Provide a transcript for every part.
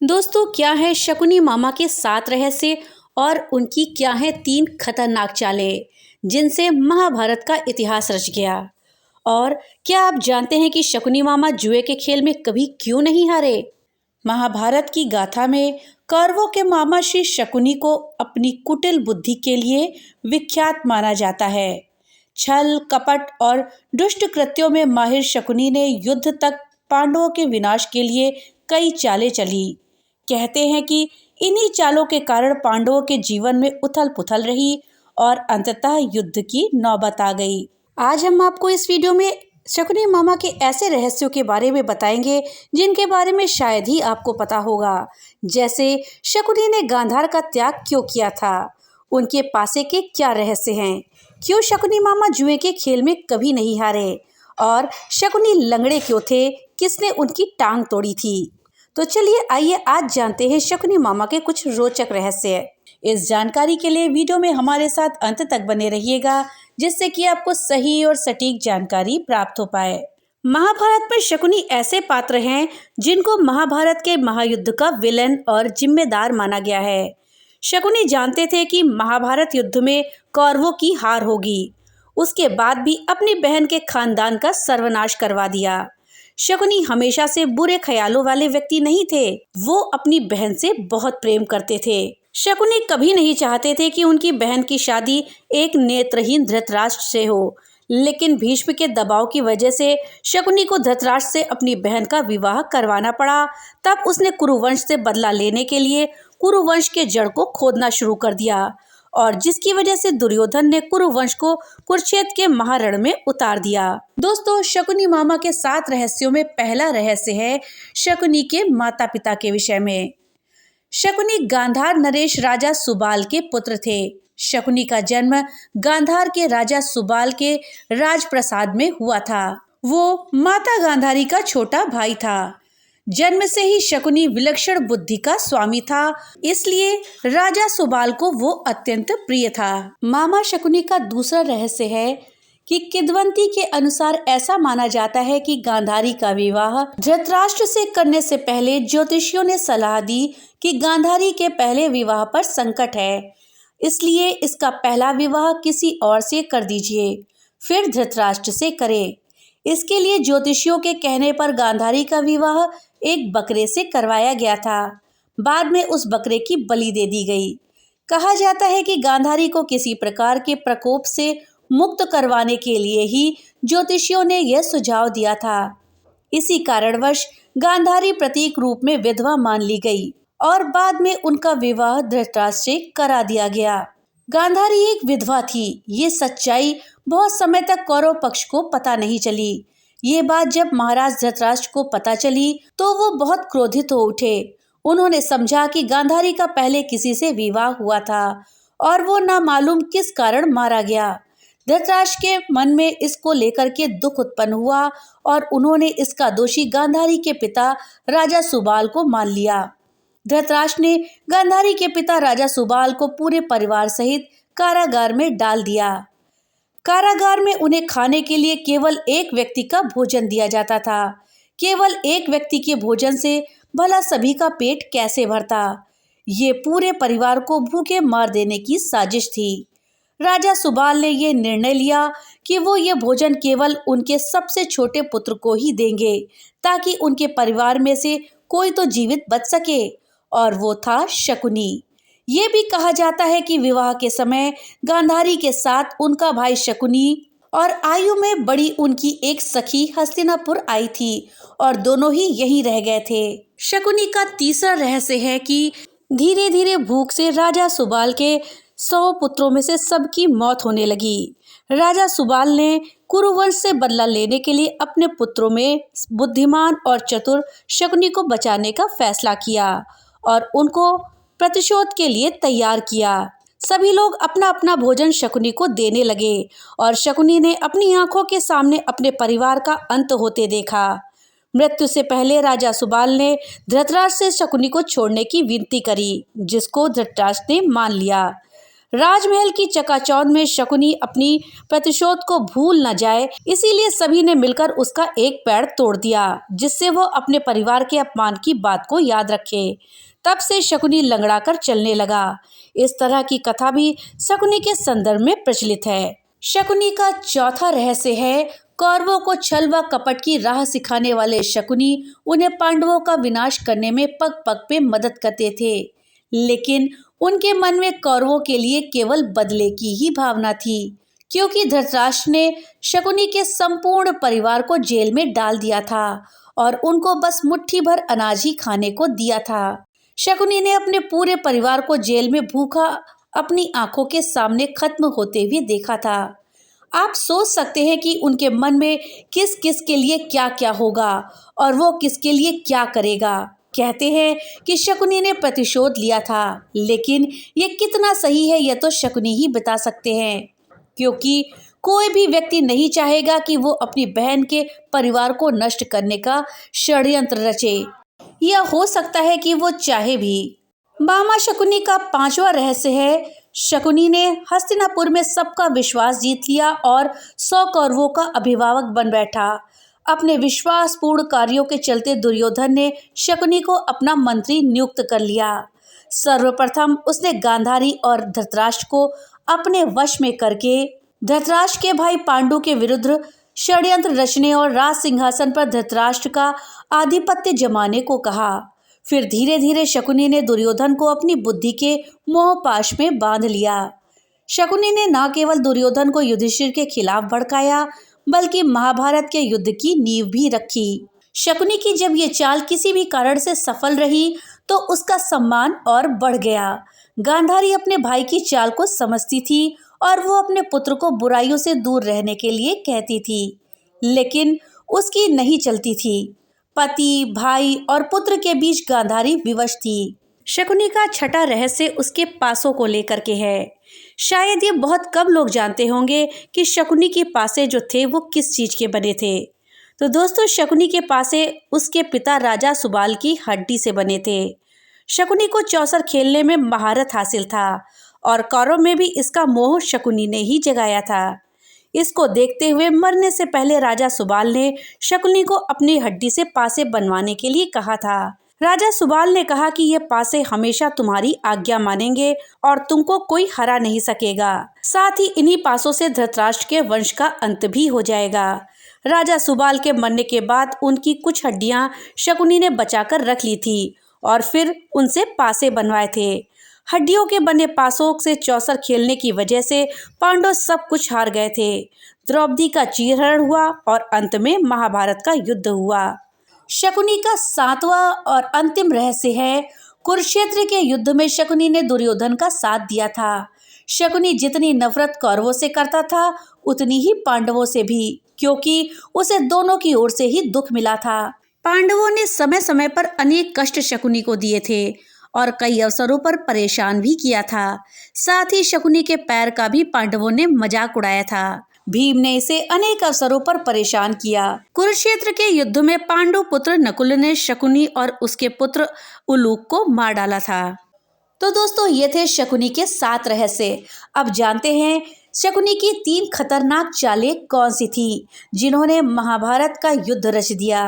दोस्तों, क्या है शकुनी मामा के 7 रहस्य और उनकी क्या है 3 खतरनाक चालें जिनसे महाभारत का इतिहास रच गया। और क्या आप जानते हैं कि शकुनी मामा जुए के खेल में कभी क्यों नहीं हारे। महाभारत की गाथा में कौरवों के मामा श्री शकुनी को अपनी कुटिल बुद्धि के लिए विख्यात माना जाता है। छल कपट और दुष्ट कृत्यों में माहिर शकुनी ने युद्ध तक पांडवों के विनाश के लिए कई चालें चली। कहते हैं कि इन्हीं चालों के कारण पांडवों के जीवन में उथल पुथल रही और अंततः युद्ध की नौबत आ गई। आज हम आपको इस वीडियो में शकुनी मामा के ऐसे रहस्यों के बारे में बताएंगे जिनके बारे में शायद ही आपको पता होगा। जैसे शकुनी ने गांधार का त्याग क्यों किया था, उनके पासे के क्या रहस्य हैं, क्यों शकुनी मामा जुए के खेल में कभी नहीं हारे, और शकुनी लंगड़े क्यों थे, किसने उनकी टांग तोड़ी थी। तो चलिए आइए आज जानते हैं शकुनी मामा के कुछ रोचक रहस्य। इस जानकारी के लिए वीडियो में हमारे साथ अंत तक बने रहिएगा, जिससे कि आपको सही और सटीक जानकारी प्राप्त हो पाए। महाभारत में शकुनी ऐसे पात्र हैं जिनको महाभारत के महायुद्ध का विलन और जिम्मेदार माना गया है। शकुनी जानते थे कि महाभारत युद्ध में कौरवों की हार होगी, उसके बाद भी अपनी बहन के खानदान का सर्वनाश करवा दिया। शकुनी हमेशा से बुरे ख्यालों वाले व्यक्ति नहीं थे, वो अपनी बहन से बहुत प्रेम करते थे। शकुनी कभी नहीं चाहते थे कि उनकी बहन की शादी एक नेत्रहीन धृतराष्ट्र से हो, लेकिन भीष्म के दबाव की वजह से शकुनी को धृतराष्ट्र से अपनी बहन का विवाह करवाना पड़ा। तब उसने कुरुवंश से बदला लेने के लिए कुरुवंश के जड़ को खोदना शुरू कर दिया, और जिसकी वजह से दुर्योधन ने कुरुवंश को कुरुक्षेत्र के महारण में उतार दिया। दोस्तों, शकुनी मामा के 7 रहस्यों में पहला रहस्य है शकुनी के माता पिता के विषय में। शकुनी गांधार नरेश राजा सुबाल के पुत्र थे। शकुनी का जन्म गांधार के राजा सुबाल के राजप्रसाद में हुआ था। वो माता गांधारी का छोटा भाई था। जन्म से ही शकुनी विलक्षण बुद्धि का स्वामी था, इसलिए राजा सुबाल को वो अत्यंत प्रिय था। मामा शकुनी का दूसरा रहस्य है कि किंवदंती के अनुसार ऐसा माना जाता है कि गांधारी का विवाह धृतराष्ट्र से करने से पहले ज्योतिषियों ने सलाह दी कि गांधारी के पहले विवाह पर संकट है, इसलिए इसका पहला विवाह किसी और से कर दीजिए, फिर धृतराष्ट्र से करें। इसके लिए ज्योतिषियों के कहने पर गांधारी का विवाह एक बकरे से करवाया गया था। बाद में उस बकरे की बलि दे दी गई। कहा जाता है कि गांधारी को किसी प्रकार के प्रकोप से मुक्त करवाने के लिए ही ज्योतिषियों ने यह सुझाव दिया था। इसी कारणवश गांधारी प्रतीक रूप में विधवा मान ली गई और बाद में उनका विवाह धृतराष्ट्र से करा दिया गया। गांधारी एक विधवा थी, ये सच्चाई बहुत समय तक कौरव पक्ष को पता नहीं चली। ये बात जब महाराज धृतराष्ट्र को पता चली तो वो बहुत क्रोधित हो उठे। उन्होंने समझा कि गांधारी का पहले किसी से विवाह हुआ था और वो ना मालूम किस कारण मारा गया। धृतराष्ट्र के मन में इसको लेकर के दुख उत्पन्न हुआ और उन्होंने इसका दोषी गांधारी के पिता राजा सुबाल को मान लिया। धृतराष्ट्र ने गांधारी के पिता राजा सुबाल को पूरे परिवार सहित कारागार में डाल दिया। कारागार में उन्हें खाने के लिए केवल एक व्यक्ति का भोजन दिया जाता था। केवल एक व्यक्ति के भोजन से भला सभी का पेट कैसे भरता। ये पूरे परिवार को भूखे मार देने की साजिश थी। राजा सुबाल ने यह निर्णय लिया कि वो ये भोजन केवल उनके सबसे छोटे पुत्र को ही देंगे, ताकि उनके परिवार में से कोई तो जीवित बच सके, और वो था शकुनी। ये भी कहा जाता है कि विवाह के समय गांधारी के साथ उनका भाई शकुनी और आयु में बड़ी उनकी एक सखी हस्तिनापुर आई थी और दोनों ही यहीं रह गए थे। शकुनी का तीसरा रहस्य है कि धीरे धीरे भूख से राजा सुबाल के 100 पुत्रों में से सबकी मौत होने लगी। राजा सुबाल ने कुरुवंश से बदला लेने के लिए अपने पुत्रों में बुद्धिमान और चतुर शकुनी को बचाने का फैसला किया और उनको प्रतिशोध के लिए तैयार किया। सभी लोग अपना अपना भोजन शकुनी को देने लगे और शकुनी ने अपनी आंखों के सामने अपने परिवार का अंत होते देखा। मृत्यु से पहले राजा सुबाल ने धृतराष्ट्र से शकुनी को छोड़ने की विनती करी, जिसको धृतराष्ट्र ने मान लिया। राजमहल की चकाचौंध में शकुनी अपनी प्रतिशोध को भूल न जाए, इसीलिए सभी ने मिलकर उसका एक पैर तोड़ दिया, जिससे वो अपने परिवार के अपमान की बात को याद रखे। तब से शकुनी लंगड़ा कर चलने लगा। इस तरह की कथा भी शकुनी के संदर्भ में प्रचलित है। शकुनी का चौथा रहस्य है, कौरवों को छल व कपट की राह सिखाने वाले शकुनी उन्हें पांडवों का विनाश करने में पग पग पे मदद करते थे, लेकिन उनके मन में कौरवों के लिए केवल बदले की ही भावना थी, क्योंकि धृतराष्ट्र ने शकुनी के संपूर्ण परिवार को जेल में डाल दिया था और उनको बस मुट्ठी भर अनाज ही खाने को दिया था। शकुनी ने अपने पूरे परिवार को जेल में भूखा अपनी आंखों के सामने खत्म होते हुए देखा था। आप सोच सकते हैं कि उनके मन में किस किस के लिए क्या क्या होगा और वो किसके लिए क्या करेगा। कहते हैं कि शकुनी ने प्रतिशोध लिया था, लेकिन ये कितना सही है यह तो शकुनी ही बता सकते हैं, क्योंकि कोई भी व्यक्ति नहीं चाहेगा कि वो अपनी बहन के परिवार को नष्ट करने का षड्यंत्र रचे। यह हो सकता है कि वो चाहे भी। मामा शकुनी का पांचवा रहस्य है, शकुनी ने हस्तिनापुर में सबका विश्वास जीत लिया और 100 कौरवों का अभिभावक बन बैठा। अपने विश्वासपूर्ण कार्यों के चलते दुर्योधन ने शकुनी को अपना मंत्री नियुक्त कर लिया। सर्वप्रथम उसने गांधारी और धृतराष्ट्र को अपने वश में करके धृतराष्ट्र के भाई पांडु के विरुद्ध षड्यंत्र रचने और राज सिंहासन पर धृतराष्ट्र का आधिपत्य जमाने को कहा। फिर धीरे धीरे शकुनी ने दुर्योधन को अपनी बुद्धि के मोहपाश में बांध लिया। शकुनी ने न केवल दुर्योधन को युधिष्ठिर के खिलाफ भड़काया, बल्कि महाभारत के युद्ध की नींव भी रखी। शकुनी की जब ये चाल किसी भी कारण से सफल रही तो उसका सम्मान और बढ़ गया। गांधारी अपने भाई की चाल को समझती थी और वो अपने पुत्र को बुराइयों से दूर रहने के लिए कहती थी, लेकिन उसकी नहीं चलती थी। पति, भाई और पुत्र के बीच गांधारी विवश थी। शकुनी का छठा रहस्य उसके पासों को लेकर के है। शायद ये बहुत कम लोग जानते होंगे कि शकुनी के पासे जो थे वो किस चीज के बने थे। तो दोस्तों, शकुनी के पासे उसके पिता राजा सुबाल की हड्डी से बने थे। शकुनी को चौसर खेलने में महारत हासिल था और कौरव में भी इसका मोह शकुनी ने ही जगाया था। इसको देखते हुए मरने से पहले राजा सुबाल ने शकुनी को अपनी हड्डी से पासे बनवाने के लिए कहा था। राजा सुबाल ने कहा कि ये पासे हमेशा तुम्हारी आज्ञा मानेंगे और तुमको कोई हरा नहीं सकेगा। साथ ही इन्हीं पासों से धृतराष्ट्र के वंश का अंत भी हो जाएगा। राजा सुबाल के मरने के बाद उनकी कुछ हड्डियां शकुनी ने बचाकर रख ली थी और फिर उनसे पासे बनवाए थे। हड्डियों के बने पासों से चौसर खेलने की वजह से पांडव सब कुछ हार गए थे। द्रौपदी का चीरहरण हुआ और अंत में महाभारत का युद्ध हुआ। शकुनी का सातवां और अंतिम रहस्य है, कुरुक्षेत्र के युद्ध में शकुनी ने दुर्योधन का साथ दिया था। शकुनी जितनी नफरत कौरवों से करता था उतनी ही पांडवों से भी, क्योंकि उसे दोनों की ओर से ही दुख मिला था। पांडवों ने समय समय पर अनेक कष्ट शकुनी को दिए थे और कई अवसरों पर परेशान भी किया था। साथ ही शकुनी के पैर का भी पांडवों ने मजाक उड़ाया था। भीम ने इसे अनेक अवसरों पर परेशान किया। कुरुक्षेत्र के युद्ध में पांडु पुत्र नकुल ने शकुनी और उसके पुत्र उलूक को मार डाला था। तो दोस्तों, ये थे शकुनी के 7 रहस्य। अब जानते हैं शकुनी की 3 खतरनाक चालें कौन सी थी जिन्होंने महाभारत का युद्ध रच दिया।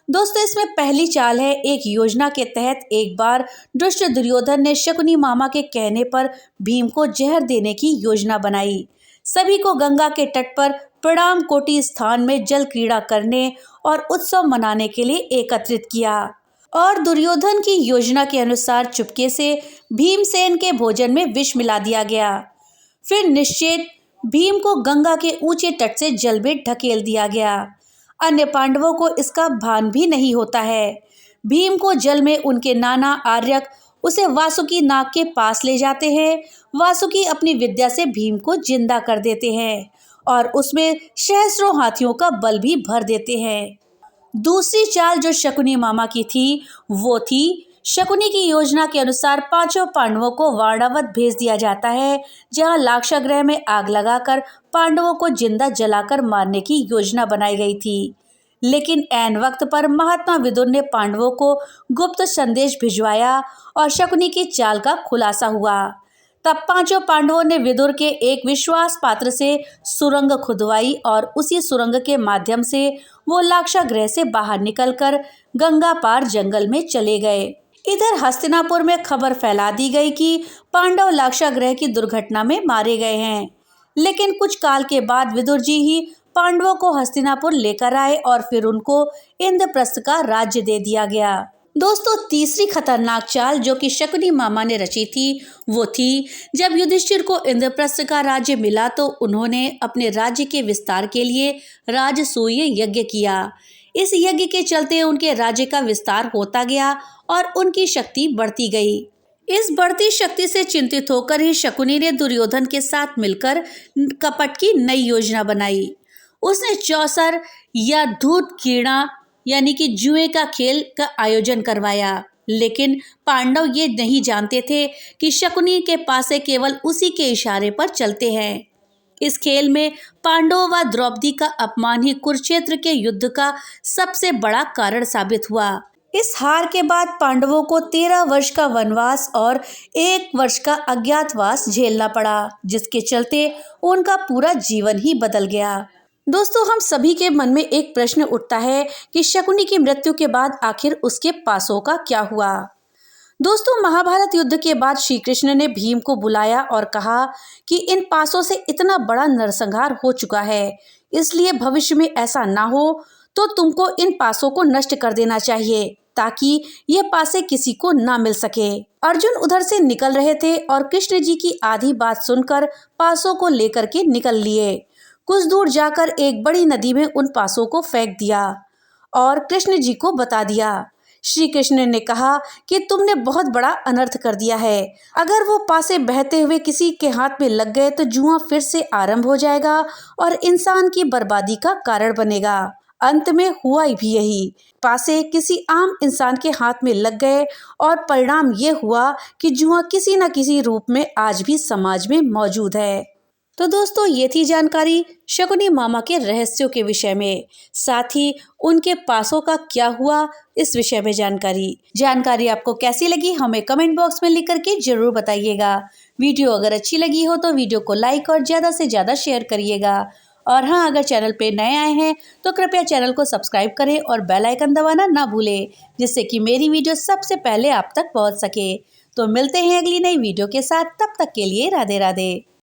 दोस्तों, इसमें पहली चाल है, एक योजना के तहत एक बार दुष्ट दुर्योधन ने शकुनी मामा के कहने पर भीम को जहर देने की योजना बनाई। सभी को गंगा के तट पर प्रणाम कोटि स्थान में जल क्रीड़ा करने और उत्सव मनाने के लिए एकत्रित किया और दुर्योधन की योजना के अनुसार चुपके से भीमसेन के भोजन में विष मिला दिया गया। फिर निश्चित भीम को गंगा के ऊंचे तट से जल में ढकेल दिया गया। अन्य पांडवों को इसका भान भी नहीं होता है। भीम को जल में उनके नाना आर्यक उसे वासुकी नाग के पास ले जाते हैं। वासुकी अपनी विद्या से भीम को जिंदा कर देते हैं और उसमें सहस्रों हाथियों का बल भी भर देते हैं। दूसरी चाल जो शकुनी मामा की थी वो थी, शकुनी की योजना के अनुसार 5 पांडवों को वारणावत भेज दिया जाता है, जहां लाक्षागृह में आग लगाकर पांडवों को जिंदा जलाकर मारने की योजना बनाई गई थी। लेकिन ऐन वक्त पर महात्मा विदुर ने पांडवों को गुप्त संदेश भिजवाया और शकुनी की चाल का खुलासा हुआ। तब पांचों पांडवों ने विदुर के एक विश्वास पात्र से सुरंग खुदवाई और उसी सुरंग के माध्यम से वो लाक्षागृह से बाहर निकलकर गंगा पार जंगल में चले गए। इधर हस्तिनापुर में खबर फैला दी गई कि पांडव लाक्षागृह की दुर्घटना में मारे गए हैं। लेकिन कुछ काल के बाद विदुर जी ही पांडवों को हस्तिनापुर लेकर आए और फिर उनको इंद्रप्रस्थ का राज्य दे दिया गया। दोस्तों, तीसरी खतरनाक चाल जो कि शकुनी मामा ने रची थी वो थी, जब युधिष्ठिर को इंद्रप्रस्थ का राज्य मिला तो उन्होंने अपने राज्य के विस्तार के लिए राजसूय यज्ञ किया। इस यज्ञ के चलते उनके राज्य का विस्तार होता गया और उनकी शक्ति बढ़ती गई। इस बढ़ती शक्ति से चिंतित होकर ही शकुनी ने दुर्योधन के साथ मिलकर कपट की नई योजना बनाई। उसने चौसर या धूत क्रीड़ा यानी कि जुए का खेल का आयोजन करवाया। लेकिन पांडव ये नहीं जानते थे कि शकुनी के पासे केवल उसी के इशारे पर चलते हैं। इस खेल में पांडवों व द्रौपदी का अपमान ही कुरुक्षेत्र के युद्ध का सबसे बड़ा कारण साबित हुआ। इस हार के बाद पांडवों को 13 वर्ष का वनवास और 1 वर्ष का अज्ञातवास झेलना पड़ा, जिसके चलते उनका पूरा जीवन ही बदल गया। दोस्तों, हम सभी के मन में एक प्रश्न उठता है कि शकुनी की मृत्यु के बाद आखिर उसके पासों का क्या हुआ। दोस्तों, महाभारत युद्ध के बाद श्री कृष्ण ने भीम को बुलाया और कहा कि इन पासों से इतना बड़ा नरसंहार हो चुका है, इसलिए भविष्य में ऐसा ना हो तो तुमको इन पासों को नष्ट कर देना चाहिए ताकि ये पासे किसी को ना मिल सके। अर्जुन उधर से निकल रहे थे और कृष्ण जी की आधी बात सुनकर पासों को लेकर के निकल लिए। कुछ दूर जाकर एक बड़ी नदी में उन पासों को फेंक दिया और कृष्ण जी को बता दिया। श्री कृष्ण ने कहा कि तुमने बहुत बड़ा अनर्थ कर दिया है। अगर वो पासे बहते हुए किसी के हाथ में लग गए तो जुआ फिर से आरंभ हो जाएगा और इंसान की बर्बादी का कारण बनेगा। अंत में हुआ भी यही, पासे किसी आम इंसान के हाथ में लग गए और परिणाम ये हुआ कि जुआ किसी न किसी रूप में आज भी समाज में मौजूद है। तो दोस्तों, ये थी जानकारी शकुनी मामा के रहस्यों के विषय में, साथ ही उनके पासों का क्या हुआ इस विषय में जानकारी आपको कैसी लगी हमें कमेंट बॉक्स में लिख करके जरूर बताइएगा। वीडियो अगर अच्छी लगी हो तो वीडियो को लाइक और ज़्यादा से ज़्यादा शेयर करिएगा। और हाँ, अगर चैनल पे नए आए हैं तो कृपया चैनल को सब्सक्राइब करें और बेल आइकन दबाना ना भूलें, जिससे कि मेरी वीडियो सबसे पहले आप तक पहुँच सके। तो मिलते हैं अगली नई वीडियो के साथ, तब तक के लिए राधे राधे।